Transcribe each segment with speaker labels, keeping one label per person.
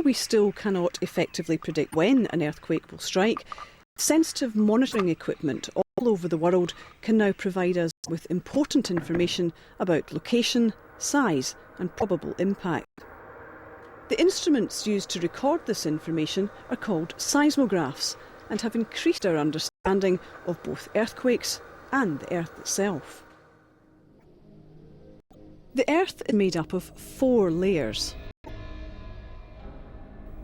Speaker 1: we still cannot effectively predict when an earthquake will strike, sensitive monitoring equipment all over the world can now provide us with important information about location, size and probable impact. The instruments used to record this information are called seismographs and have increased our understanding of both earthquakes and the Earth itself. The Earth is made up of 4 layers.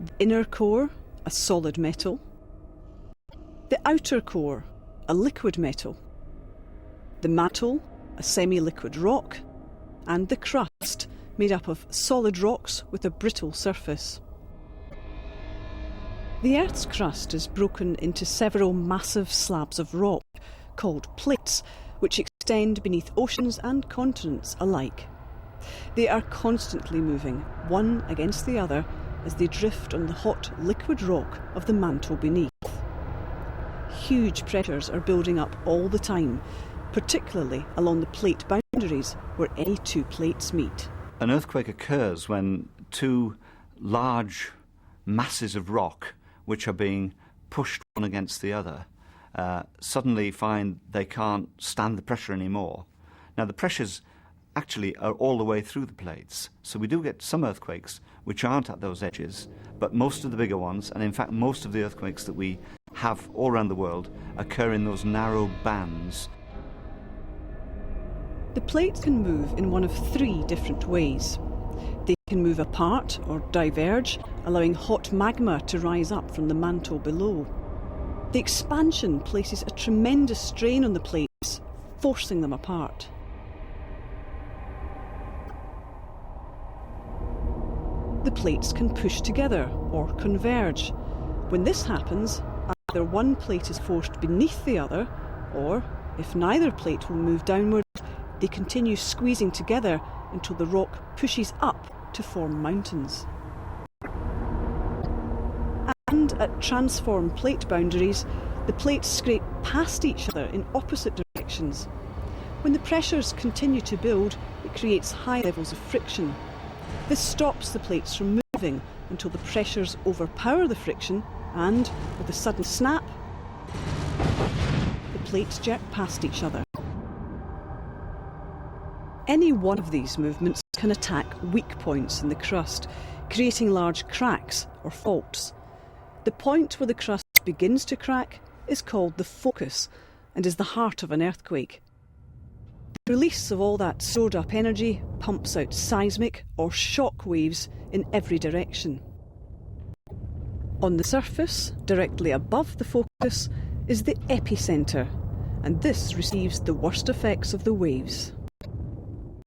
Speaker 1: The inner core, a solid metal. The outer core, a liquid metal. The mantle, a semi-liquid rock. And the crust, made up of solid rocks with a brittle surface. The Earth's crust is broken into several massive slabs of rock, called plates, which extend beneath oceans and continents alike. They are constantly moving, one against the other, as they drift on the hot liquid rock of the mantle beneath. Huge pressures are building up all the time, particularly along the plate boundaries where any 2 plates meet.
Speaker 2: An earthquake occurs when 2 large masses of rock, which are being pushed one against the other, suddenly find they can't stand the pressure anymore. Now, the pressures actually are all the way through the plates, so we do get some earthquakes which aren't at those edges, but most of the bigger ones, and in fact most of the earthquakes that we have all around the world, occur in those narrow bands.
Speaker 1: The plates can move in one of 3 different ways. They can move apart or diverge, allowing hot magma to rise up from the mantle below. The expansion places a tremendous strain on the plates, forcing them apart. The plates can push together or converge. When this happens, either one plate is forced beneath the other, or, if neither plate will move downward, they continue squeezing together until the rock pushes up to form mountains. And at transform plate boundaries, the plates scrape past each other in opposite directions. When the pressures continue to build, it creates high levels of friction. This stops the plates from moving until the pressures overpower the friction and, with a sudden snap, the plates jerk past each other. Any one of these movements can attack weak points in the crust, creating large cracks or faults. The point where the crust begins to crack is called the focus and is the heart of an earthquake. The release of all that stored up energy pumps out seismic or shock waves in every direction. On the surface, directly above the focus, is the epicentre, and this receives the worst effects of the waves.